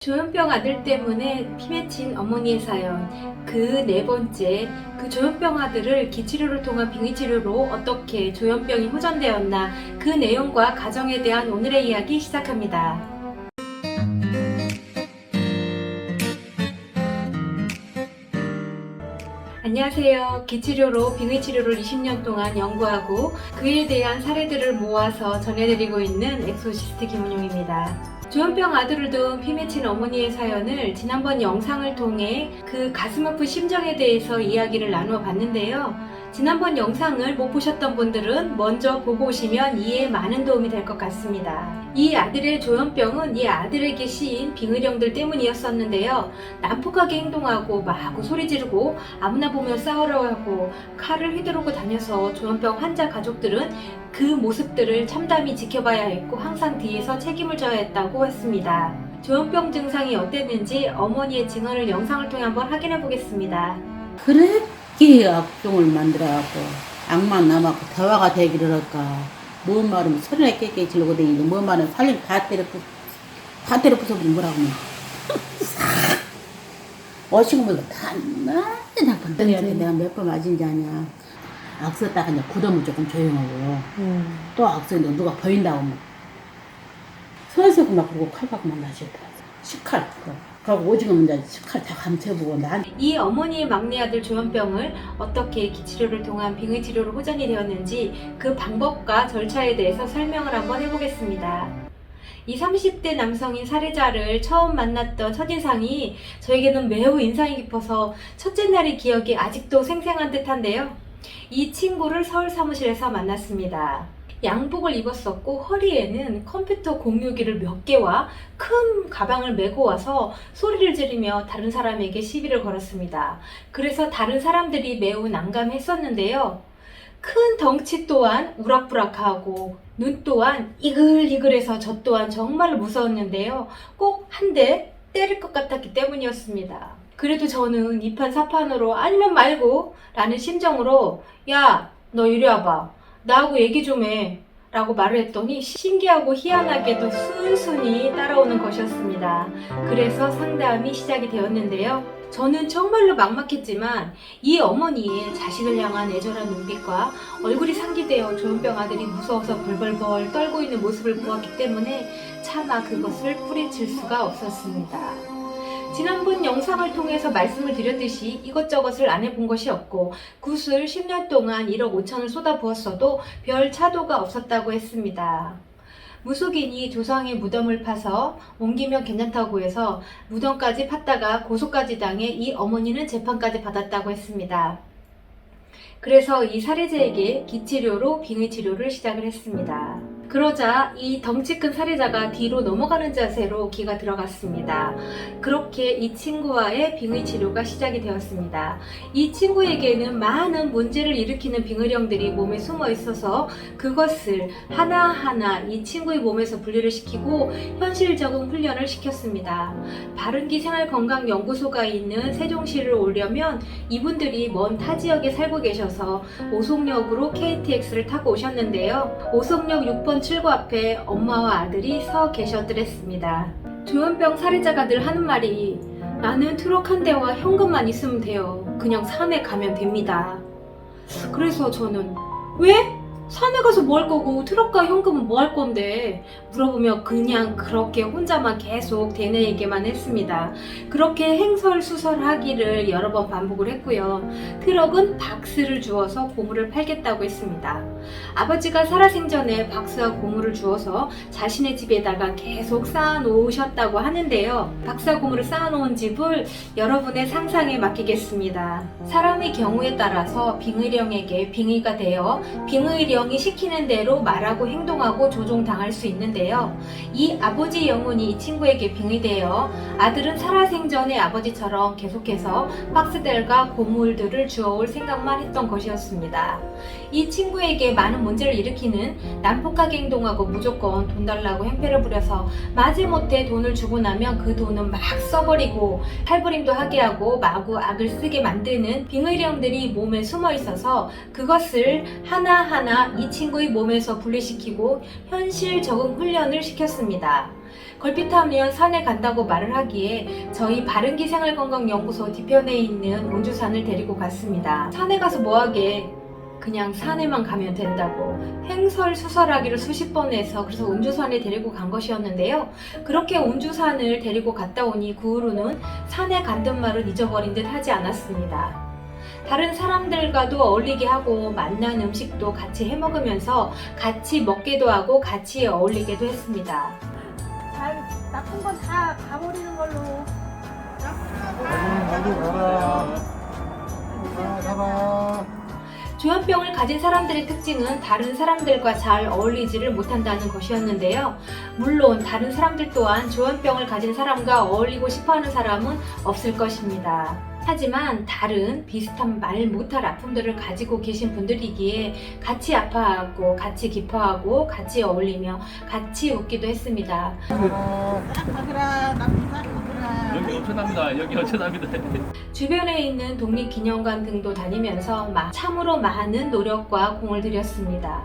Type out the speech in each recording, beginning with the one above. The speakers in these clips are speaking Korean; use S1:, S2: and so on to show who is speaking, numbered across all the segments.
S1: 조현병 아들 때문에 피 맺힌 어머니의 사연, 그 네 번째, 그 조현병 아들을 기치료를 통한 빙의치료로 어떻게 조현병이 호전되었나, 그 내용과 가정에 대한 오늘의 이야기 시작합니다. 안녕하세요. 기치료로 빙의치료를 20년 동안 연구하고 그에 대한 사례들을 모아서 전해드리고 있는 엑소시스트 김은용입니다. 조현병 아들을 둔 피 맺힌 어머니의 사연을 지난번 영상을 통해 그 가슴 아픈 심정에 대해서 이야기를 나누어 봤는데요. 지난번 영상을 못 보셨던 분들은 먼저 보고 오시면 이해에 많은 도움이 될 것 같습니다. 이 아들의 조현병은 이 아들에게 씌인 빙의령들 때문이었었는데요. 난폭하게 행동하고 마구 소리 지르고 아무나 보면 싸우려 하고 칼을 휘두르고 다녀서 조현병 환자 가족들은 그 모습들을 참담히 지켜봐야 했고 항상 뒤에서 책임을 져야 했다고 했습니다. 조현병 증상이 어땠는지 어머니의 증언을 영상을 통해 한번 확인해 보겠습니다.
S2: 그렇게 악종을 만들어갖고 악만 남았고 대화가 되기를 할까. 뭔 말은 소리나 깨깨 지르고 다니는데 뭔 말은 살림 다 때려 부숴버리면 뭐라고 하면 어시고 뭐가 다 나한테 건드려야 내가 몇 번 맞은지 아냐. 악쓰다가 그냥 굳으면 조금 조용하고 또 악쓰는데 누가 보인다고 하면 서서히 막 그러고 칼 갖고 만나시더라. 식칼 그리고 오징어 이제 식칼 다 감춰보고 난
S1: 이 어머니의 막내 아들 조현병을 어떻게 기치료를 통한 빙의치료로 호전이 되었는지 그 방법과 절차에 대해서 설명을 한번 해보겠습니다. 이 30대 남성인 사례자를 처음 만났던 첫인상이 저에게는 매우 인상이 깊어서 첫째 날의 기억이 아직도 생생한 듯한데요. 이 친구를 서울 사무실에서 만났습니다. 양복을 입었었고 허리에는 컴퓨터 공유기를 몇 개와 큰 가방을 메고 와서 소리를 지르며 다른 사람에게 시비를 걸었습니다. 그래서 다른 사람들이 매우 난감했었는데요. 큰 덩치 또한 우락부락하고 눈 또한 이글이글해서 저 또한 정말로 무서웠는데요. 꼭 한 대 때릴 것 같았기 때문이었습니다. 그래도 저는 이판사판으로 아니면 말고 라는 심정으로 야, 너 이리 와봐. 나하고 얘기 좀 해. 라고 말을 했더니 신기하고 희한하게도 순순히 따라오는 것이었습니다. 그래서 상담이 시작이 되었는데요. 저는 정말로 막막했지만 이 어머니의 자식을 향한 애절한 눈빛과 얼굴이 상기되어 조현병 아들이 무서워서 벌벌벌 떨고 있는 모습을 보았기 때문에 차마 그것을 뿌리칠 수가 없었습니다. 지난번 영상을 통해서 말씀을 드렸듯이 이것저것을 안 해본 것이 없고 굿을 10년 동안 1억 5천을 쏟아부었어도 별 차도가 없었다고 했습니다. 무속인이 조상의 무덤을 파서 옮기면 괜찮다고 해서 무덤까지 팠다가 고소까지 당해 이 어머니는 재판까지 받았다고 했습니다. 그래서 이 사례자에게 기치료로 빙의치료를 시작을 했습니다. 그러자 이 덩치 큰 사례자가 뒤로 넘어가는 자세로 기가 들어갔습니다. 그렇게 이 친구와의 빙의 치료가 시작이 되었습니다. 이 친구에게는 많은 문제를 일으키는 빙의령들이 몸에 숨어 있어서 그것을 하나하나 이 친구의 몸에서 분리를 시키고 현실 적응 훈련을 시켰습니다. 바른기 생활건강연구소가 있는 세종시를 오려면 이분들이 먼 타 지역에 살고 계셔서 오송역으로 KTX를 타고 오셨는데요. 오송역 6번 출구 앞에 엄마와 아들이 서 계셨더랬습니다. 조현병 사례자가 늘 하는 말이 나는 트럭 한 대와 현금만 있으면 돼요. 그냥 산에 가면 됩니다. 그래서 저는 왜? 산에 가서 뭐 할 거고 트럭과 현금은 뭐 할 건데? 물어보며 그냥 그렇게 혼자만 계속 되뇌이기만 했습니다. 그렇게 행설수설하기를 여러 번 반복을 했고요. 트럭은 박스를 주어서 고물을 팔겠다고 했습니다. 아버지가 살아생전에 박스와 고물을 주어서 자신의 집에다가 계속 쌓아놓으셨다고 하는데요. 박스와 고물을 쌓아놓은 집을 여러분의 상상에 맡기겠습니다. 사람의 경우에 따라서 빙의령에게 빙의가 되어 빙의령이 시키는 대로 말하고 행동하고 조종당할 수 있는데요. 이 아버지 영혼이 이 친구에게 빙의되어 아들은 살아생전의 아버지처럼 계속해서 박스들과 고물들을 주워올 생각만 했던 것이었습니다. 이 친구에게 많은 문제를 일으키는 난폭하게 행동하고 무조건 돈 달라고 행패를 부려서 마지못해 돈을 주고 나면 그 돈은 막 써버리고 탈부림도 하게 하고 마구 악을 쓰게 만드는 빙의령들이 몸에 숨어 있어서 그것을 하나하나 이 친구의 몸에서 분리시키고 현실 적응 훈련을 시켰습니다. 걸핏하면 산에 간다고 말을 하기에 저희 바른기생활건강연구소 뒤편에 있는 온주산을 데리고 갔습니다. 산에 가서 뭐하게, 그냥 산에만 가면 된다고 횡설수설하기를 수십 번 해서 그래서 온주산에 데리고 간 것이었는데요. 그렇게 온주산을 데리고 갔다 오니 그 후로는 산에 간든 말을 잊어버린 듯 하지 않았습니다. 다른 사람들과도 어울리게 하고 만난 음식도 같이 해먹으면서 같이 먹기도 하고 같이 어울리기도 했습니다.
S2: 잘 나쁜 건 다 가버리는 걸로.
S3: 나도 가라. 가라.
S1: 조현병을 가진 사람들의 특징은 다른 사람들과 잘 어울리지를 못한다는 것이었는데요. 물론 다른 사람들 또한 조현병을 가진 사람과 어울리고 싶어하는 사람은 없을 것입니다. 하지만 다른 비슷한 말 못할 아픔들을 가지고 계신 분들이기에 같이 아파하고 같이 기뻐하고 같이 어울리며 같이 웃기도 했습니다.
S2: 가그라 나쁜 가그라.
S4: 여기 엄청납니다. 여기 엄청납니다.
S1: 주변에 있는 독립기념관 등도 다니면서 참으로 많은 노력과 공을 들였습니다.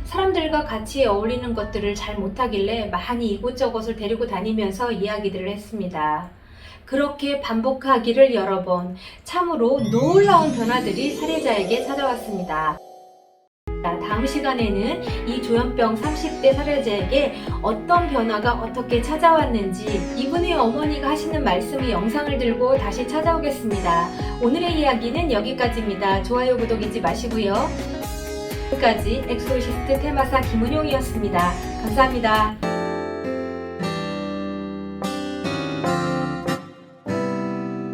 S1: 사람들과 같이 어울리는 것들을 잘 못하길래 많이 이곳저곳을 데리고 다니면서 이야기들을 했습니다. 그렇게 반복하기를 여러 번, 참으로 놀라운 변화들이 사례자에게 찾아왔습니다. 다음 시간에는 이 조현병 30대 사례자에게 어떤 변화가 어떻게 찾아왔는지 이분의 어머니가 하시는 말씀의 영상을 들고 다시 찾아오겠습니다. 오늘의 이야기는 여기까지입니다. 좋아요, 구독 잊지 마시고요. 지금까지 엑소시스트 테마사 김은용이었습니다. 감사합니다.